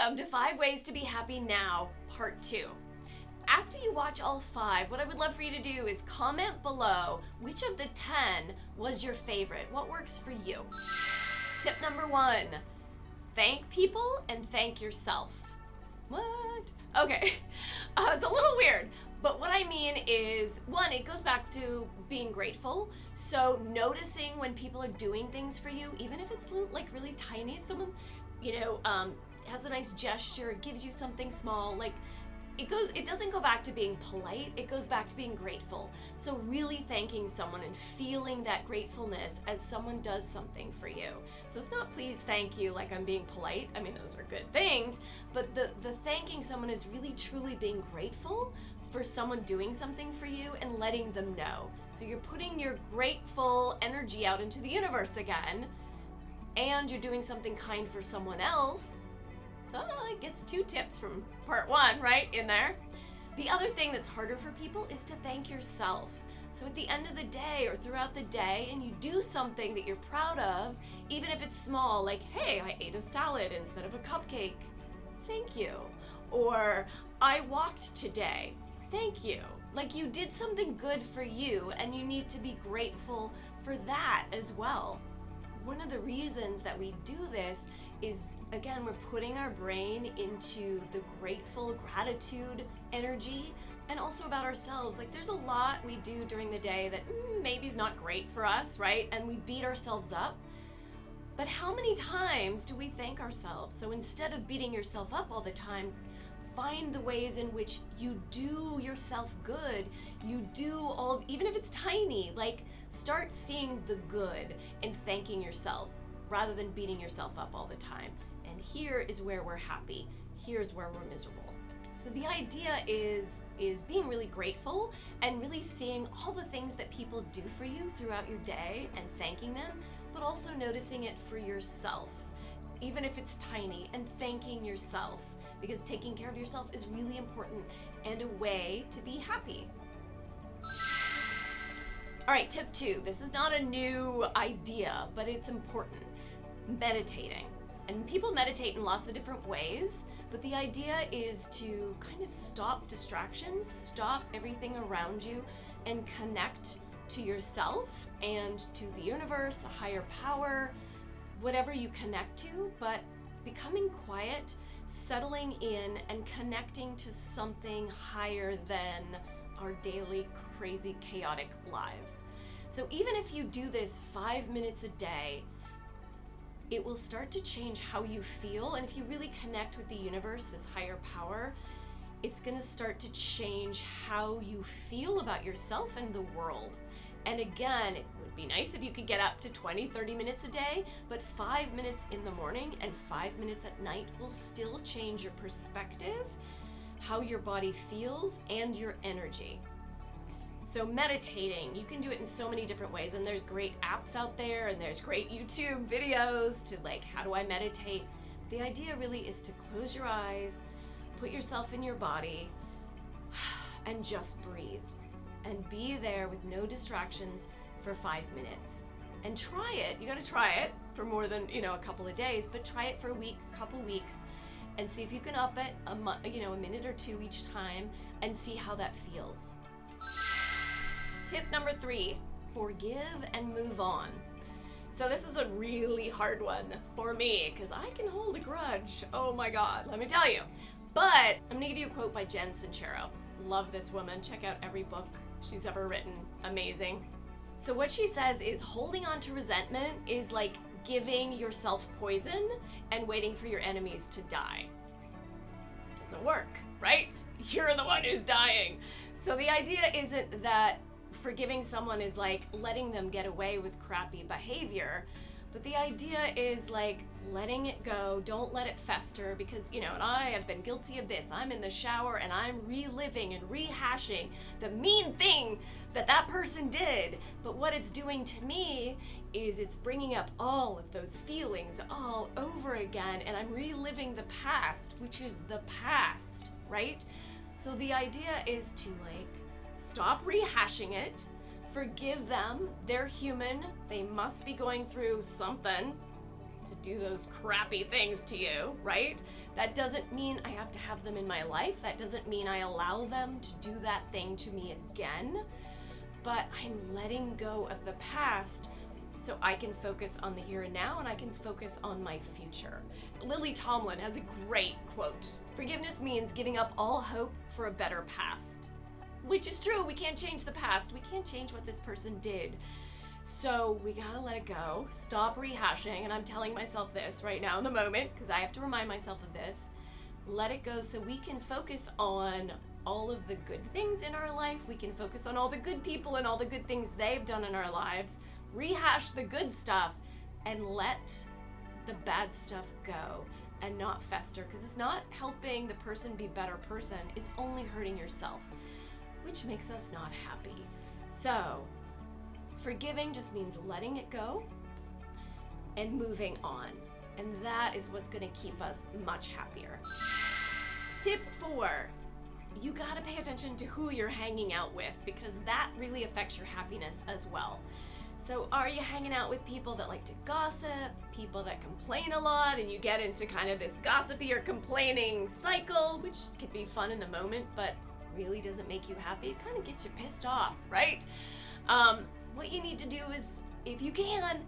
Welcome to 5 Ways to Be Happy Now, Part 2. After you watch all 5, what I would love for you to do is comment below which of the 10 was your favorite. What works for you? Tip number 1, thank people and thank yourself. What? Okay, it's a little weird, but what I mean is, 1, it goes back to being grateful. So noticing when people are doing things for you, even if it's like really tiny, if someone, has a nice gesture, gives you something small, like it doesn't go back to being polite, it goes back to being grateful. So really thanking someone and feeling that gratefulness as someone does something for you. So it's not please thank you like I'm being polite. I mean, those are good things, but the thanking someone is really truly being grateful for someone doing something for you and letting them know. So you're putting your grateful energy out into the universe again, and you're doing something kind for someone else. So it gets 2 tips from part 1 right in there. The other thing that's harder for people is to thank yourself. So at the end of the day or throughout the day, and you do something that you're proud of, even if it's small, like, hey, I ate a salad instead of a cupcake, thank you. Or I walked today, thank you. Like, you did something good for you, and you need to be grateful for that as well. One of the reasons that we do this is, again, we're putting our brain into the grateful gratitude energy, and also about ourselves. Like, there's a lot we do during the day that maybe is not great for us, right? And we beat ourselves up. But how many times do we thank ourselves? So instead of beating yourself up all the time, find the ways in which you do yourself good. You do even if it's tiny, like, start seeing the good and thanking yourself rather than beating yourself up all the time. And here is where we're happy. Here's where we're miserable. So the idea is being really grateful and really seeing all the things that people do for you throughout your day and thanking them, but also noticing it for yourself, even if it's tiny, and thanking yourself, because taking care of yourself is really important and a way to be happy. All right, tip 2. This is not a new idea, but it's important. Meditating. And people meditate in lots of different ways, but the idea is to kind of stop distractions, stop everything around you, and connect to yourself and to the universe, a higher power, whatever you connect to, but becoming quiet, settling in, and connecting to something higher than our daily, crazy, chaotic lives. So even if you do this 5 minutes a day, it will start to change how you feel. And if you really connect with the universe, this higher power, it's going to start to change how you feel about yourself and the world. And again, it would be nice if you could get up to 20-30 minutes a day, but 5 minutes in the morning and 5 minutes at night will still change your perspective, how your body feels, and your energy. So meditating, you can do it in so many different ways, and there's great apps out there, and there's great YouTube videos to, like, how do I meditate? The idea really is to close your eyes, put yourself in your body, and just breathe. And be there with no distractions for 5 minutes. And try it. You gotta try it for more than, a couple of days, but try it for a week, couple weeks, and see if you can up it a minute or 2 each time, and see how that feels. Tip number 3, forgive and move on. So this is a really hard one for me, because I can hold a grudge. Oh my God, let me tell you. But I'm gonna give you a quote by Jen Sincero. Love this woman. Check out every book she's ever written. Amazing. So what she says is, holding on to resentment is like giving yourself poison and waiting for your enemies to die. It doesn't work, right? You're the one who's dying. So the idea isn't that forgiving someone is like letting them get away with crappy behavior, but the idea is like letting it go. Don't let it fester, because, and I have been guilty of this. I'm in the shower and I'm reliving and rehashing the mean thing that person did. But what it's doing to me is it's bringing up all of those feelings all over again, and I'm reliving the past, which is the past, right? So the idea is to, like, stop rehashing it, forgive them. They're human. They must be going through something to do those crappy things to you, right? That doesn't mean I have to have them in my life. That doesn't mean I allow them to do that thing to me again. But I'm letting go of the past so I can focus on the here and now, and I can focus on my future. Lily Tomlin has a great quote. Forgiveness means giving up all hope for a better past. Which is true. We can't change the past. We can't change what this person did. So we gotta let it go. Stop rehashing. And I'm telling myself this right now in the moment, because I have to remind myself of this. Let it go so we can focus on all of the good things in our life. We can focus on all the good people and all the good things they've done in our lives. Rehash the good stuff and let the bad stuff go and not fester, because it's not helping the person be a better person. It's only hurting yourself, which makes us not happy. So forgiving just means letting it go and moving on. And that is what's going to keep us much happier. Tip 4, you got to pay attention to who you're hanging out with, because that really affects your happiness as well. So are you hanging out with people that like to gossip, people that complain a lot, and you get into kind of this gossipy or complaining cycle, which can be fun in the moment, but really doesn't make you happy? It kind of gets you pissed off, right? What you need to do is, if you can,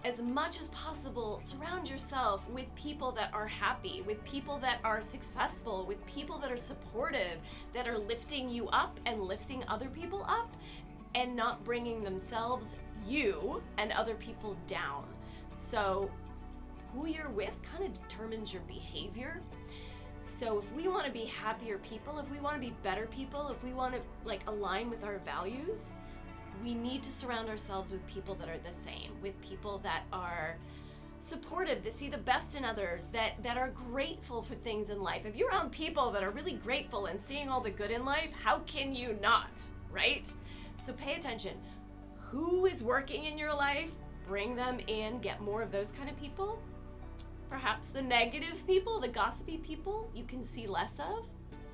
as much as possible, surround yourself with people that are happy, with people that are successful, with people that are supportive, that are lifting you up and lifting other people up, and not bringing themselves, you, and other people down. So who you're with kind of determines your behavior. So if we want to be happier people, if we want to be better people, if we want to align with our values, we need to surround ourselves with people that are the same, with people that are supportive, that see the best in others, that are grateful for things in life. If you're around people that are really grateful and seeing all the good in life, how can you not, right? So pay attention. Who is working in your life? Bring them in, get more of those kind of people. Perhaps the negative people, the gossipy people, you can see less of.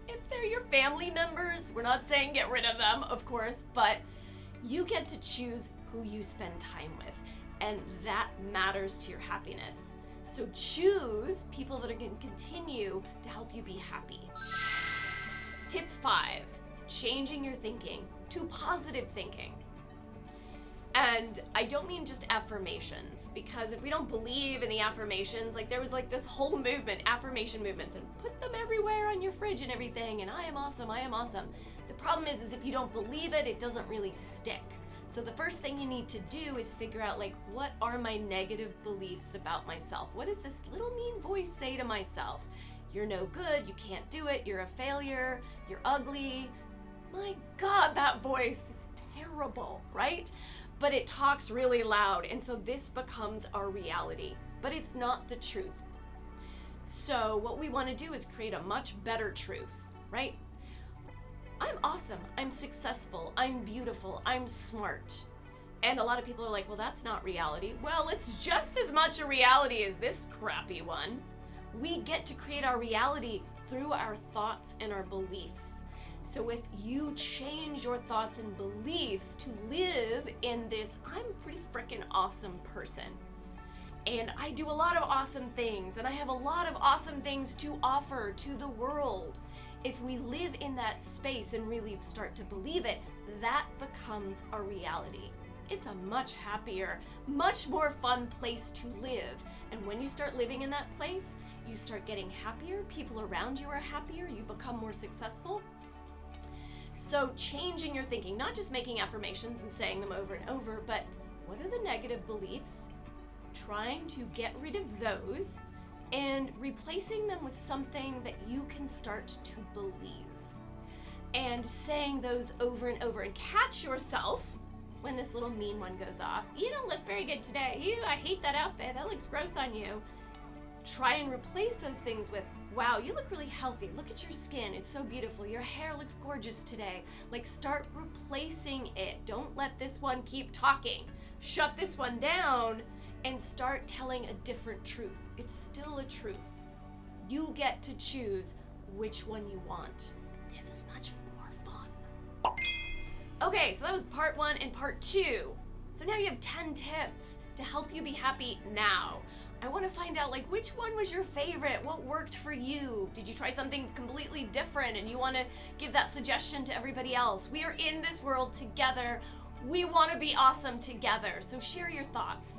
If they're your family members, we're not saying get rid of them, of course, but you get to choose who you spend time with, and that matters to your happiness. So choose people that are going to continue to help you be happy. Tip 5, changing your thinking to positive thinking. And I don't mean just affirmations, because if we don't believe in the affirmations, there was this whole movement, affirmation movements, and put them everywhere on your fridge and everything, and I am awesome, I am awesome. The problem is if you don't believe it, it doesn't really stick. So the first thing you need to do is figure out what are my negative beliefs about myself? What does this little mean voice say to myself? You're no good, you can't do it, you're a failure, you're ugly. My God, that voice is terrible, right? But it talks really loud, and so this becomes our reality, but it's not the truth. So what we want to do is create a much better truth, right? I'm awesome, I'm successful, I'm beautiful, I'm smart. And a lot of people are like, well, that's not reality. Well, it's just as much a reality as this crappy one. We get to create our reality through our thoughts and our beliefs. So if you change your thoughts and beliefs to live in this, I'm a pretty freaking awesome person, and I do a lot of awesome things, and I have a lot of awesome things to offer to the world. If we live in that space and really start to believe it, that becomes a reality. It's a much happier, much more fun place to live. And when you start living in that place, you start getting happier, people around you are happier, you become more successful. So changing your thinking, not just making affirmations and saying them over and over, but what are the negative beliefs? Trying to get rid of those and replacing them with something that you can start to believe. And saying those over and over, and catch yourself when this little mean one goes off. You don't look very good today. I hate that outfit. That looks gross on you. Try and replace those things with, wow, you look really healthy. Look at your skin. It's so beautiful. Your hair looks gorgeous today. Start replacing it. Don't let this one keep talking. Shut this one down and start telling a different truth. It's still a truth. You get to choose which one you want. This is much more fun. Okay, so that was part 1 and part 2. So now you have 10 tips to help you be happy now. I want to find out, like, which one was your favorite? What worked for you? Did you try something completely different and you want to give that suggestion to everybody else? We are in this world together. We want to be awesome together. So share your thoughts.